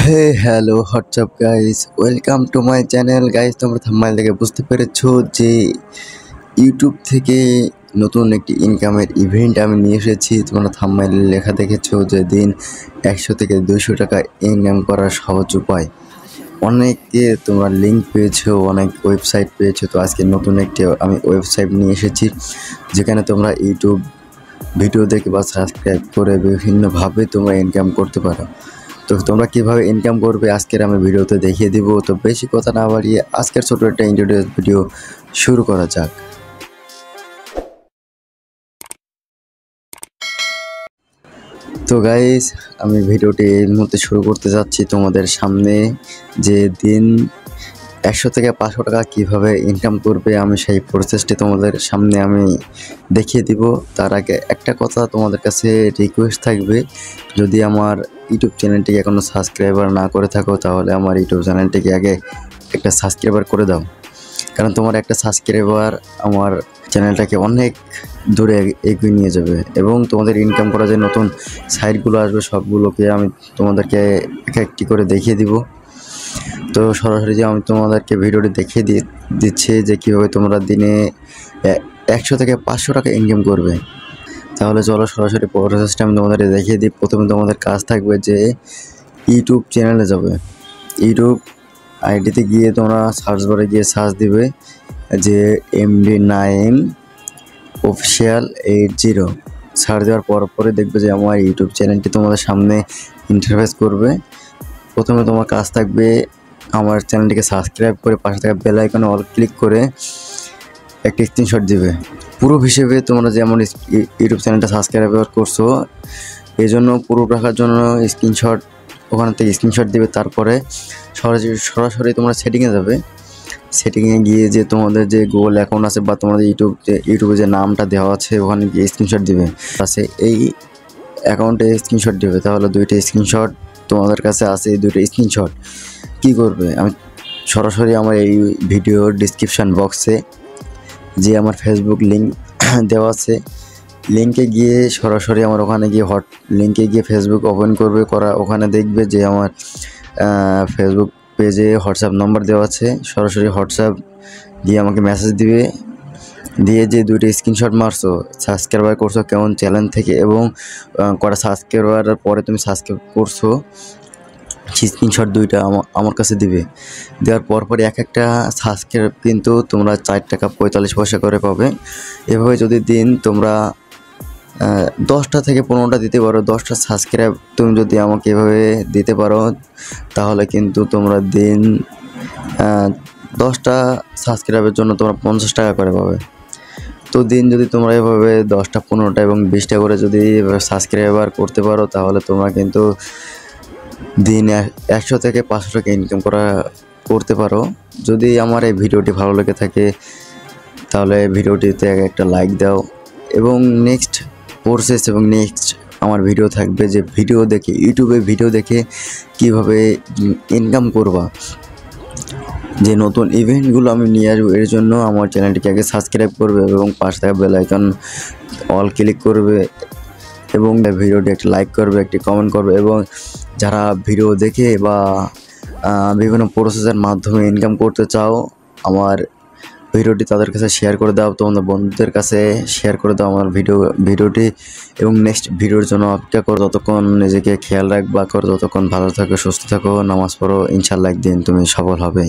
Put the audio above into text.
Hey hello what's up guys, welcome to my channel guys. তোমরা thumbnail দেখে বুঝতে পেরেছো যে ইউটিউব থেকে নতুন একটি ইনকামের ইভেন্ট আমি নিয়ে এসেছি। তোমরা থাম্বনেলে লেখা দেখেছো যে দিন 100 থেকে 200 টাকা ইনকাম করার সহজ উপায়। অনেকে তোমরা লিঙ্ক পেয়েছো, অনেক ওয়েবসাইট পেয়েছো। তো আজকে নতুন একটি আমি ওয়েবসাইট নিয়ে এসেছি যেখানে তোমরা ইউটিউব ভিডিও দেখে বা সাবস্ক্রাইব করে বিভিন্নভাবে তোমরা ইনকাম করতে পারো। তো তোমরা কীভাবে ইনকাম করবে আজকের আমি ভিডিওতে দেখিয়ে দিব। তো বেশি কথা না বাড়িয়ে আজকের ছোটো একটা ইন্ট্রোডিউস ভিডিও শুরু করা যাক। তো গাইস, আমি ভিডিওটি এই মুহূর্তে শুরু করতে যাচ্ছি তোমাদের সামনে। যে দিন 100 থেকে 500 টাকা কীভাবে ইনকাম করবে আমি সেই প্রসেসটি তোমাদের সামনে আমি দেখিয়ে দিব। তার আগে একটা কথা তোমাদের কাছে রিকোয়েস্ট থাকবে, যদি আমার ইউটিউব চ্যানেলটিকে এখনও সাবস্ক্রাইবার না করে থাকো তাহলে আমার ইউটিউব চ্যানেলটিকে আগে একটা সাবস্ক্রাইবার করে দাও। কারণ তোমার একটা সাবস্ক্রাইবার আমার চ্যানেলটাকে অনেক দূরে এগিয়ে নিয়ে যাবে এবং তোমাদের ইনকাম করা যে নতুন সাইটগুলো আসবে সবগুলোকে আমি তোমাদেরকে এক একটি করে দেখিয়ে দিব। তো সরাসরি যে আমি তোমাদেরকে ভিডিওটি দেখিয়ে দিচ্ছি যে কীভাবে তোমরা দিনে 100 থেকে 500 টাকা ইনকাম করবে। তাহলে চলো সরাসরি প্রসেসটা আমি তোমাদের দেখিয়ে দিই। প্রথমে তোমাদের কাজ থাকবে যে ইউটিউব চ্যানেলে যাবে। ইউটিউব আইডিতে গিয়ে তোমরা সার্চ বারে গিয়ে সার্চ দিবে যে MD9 অফিসিয়াল 80। সার্চ দেওয়ার পরে দেখবে যে আমার ইউটিউব চ্যানেলটি তোমাদের সামনে ইন্টারফেস করবে। প্রথমে তোমার কাজ থাকবে আমার চ্যানেলটিকে সাবস্ক্রাইব করে পাশে থাকা বেল আইকনে অল ক্লিক করে একটি স্ক্রিনশট দিবে। প্রুফ হিসেবে তোমরা যেমন ইউটিউব চ্যানেলটা সাবস্ক্রাইব করছো এই জন্য প্রুফ রাখার জন্য স্ক্রিনশট ওখান থেকে স্ক্রিনশট দিবে। তারপরে সরাসরি তোমরা সেটিংয়ে যাবে। সেটিংয়ে গিয়ে যে তোমাদের যে গুগল অ্যাকাউন্ট আছে বা তোমাদের ইউটিউবে যে নামটা দেওয়া আছে ওখানে গিয়ে স্ক্রিনশট দিবে। আছে এই অ্যাকাউন্টে স্ক্রিনশট দিবে। তাহলে দুইটা স্ক্রিনশট তোমাদের কাছে আছে। এই দুইটা স্ক্রিনশট কী করবে, আমি সরাসরি আমার এই ভিডিওর ডিসক্রিপশান বক্সে যে আমার ফেসবুক লিঙ্ক দেওয়া আছে, লিঙ্কে গিয়ে সরাসরি আমার ওখানে গিয়ে লিঙ্কে গিয়ে ফেসবুক ওপেন করবে। ওখানে দেখবে যে আমার ফেসবুক পেজে হোয়াটসঅ্যাপ নম্বর দেওয়া আছে। সরাসরি হোয়াটসঅ্যাপ দিয়ে আমাকে মেসেজ দিবে, দিয়ে যে দুইটা স্ক্রিনশট মারছো সাবস্ক্রাইবার করছো কেমন চ্যানেল থেকে এবং কটা সাবস্ক্রাইবারের পরে তুমি সাবস্ক্রাইব করছো স্ক্রিনশট দুইটা আমার কাছে দিবে। দেওয়ার পরপরই একটা সাবস্ক্রাইব কিন্তু তোমরা 4 টাকা 45 পয়সা করে পাবে। এভাবে যদি দিন তোমরা 10টা থেকে 15টা দিতে পারো, 10টা সাবস্ক্রাইব তুমি যদি আমাকে এভাবে দিতে পারো তাহলে কিন্তু তোমরা দিন 10টা সাবস্ক্রাইবের জন্য তোমরা 50 টাকা করে পাবে। তো দিন যদি তোমরা এভাবে 10টা 15টা এবং 20টা করে যদি সাবস্ক্রাইবার করতে পারো তাহলে তোমরা কিন্তু দিন 100 থেকে 500 টাকা ইনকাম করতে পারো। যদি আমার এই ভিডিওটি ভালো লেগে থাকে তাহলে ভিডিওটিতে একটা লাইক দাও এবং নেক্সট প্রসেস এবং নেক্সট আমার ভিডিও থাকবে যে ভিডিও দেখে ইউটিউবে ভিডিও দেখে কিভাবে ইনকাম করবা, যে নতুন ইভেন্টগুলো আমি নিয়ে আসবো। এর জন্য আমার চ্যানেলটিকে আগে সাবস্ক্রাইব করবে এবং পাশে থাকা বেল আইকন অল ক্লিক করবে এবং ভিডিওটি একটা লাইক করবে, একটি কমেন্ট করবে এবং যারা ভিডিও দেখে বা বিভিন্ন প্রসেসের মাধ্যমে ইনকাম করতে চাও আমার ভিডিওটি তাদের কাছে শেয়ার করে দাও, তোমাদের বন্ধুদের কাছে শেয়ার করে দাও আমার ভিডিওটি এবং নেক্সট ভিডিওর জন্য অপেক্ষা করো। ততক্ষণ নিজেকে খেয়াল রাখবা, ততক্ষণ ভালো থাকো, সুস্থ থাকো, নামাজ পড়ো, ইনশাআল্লাহ একদিন তুমি সফল হবে।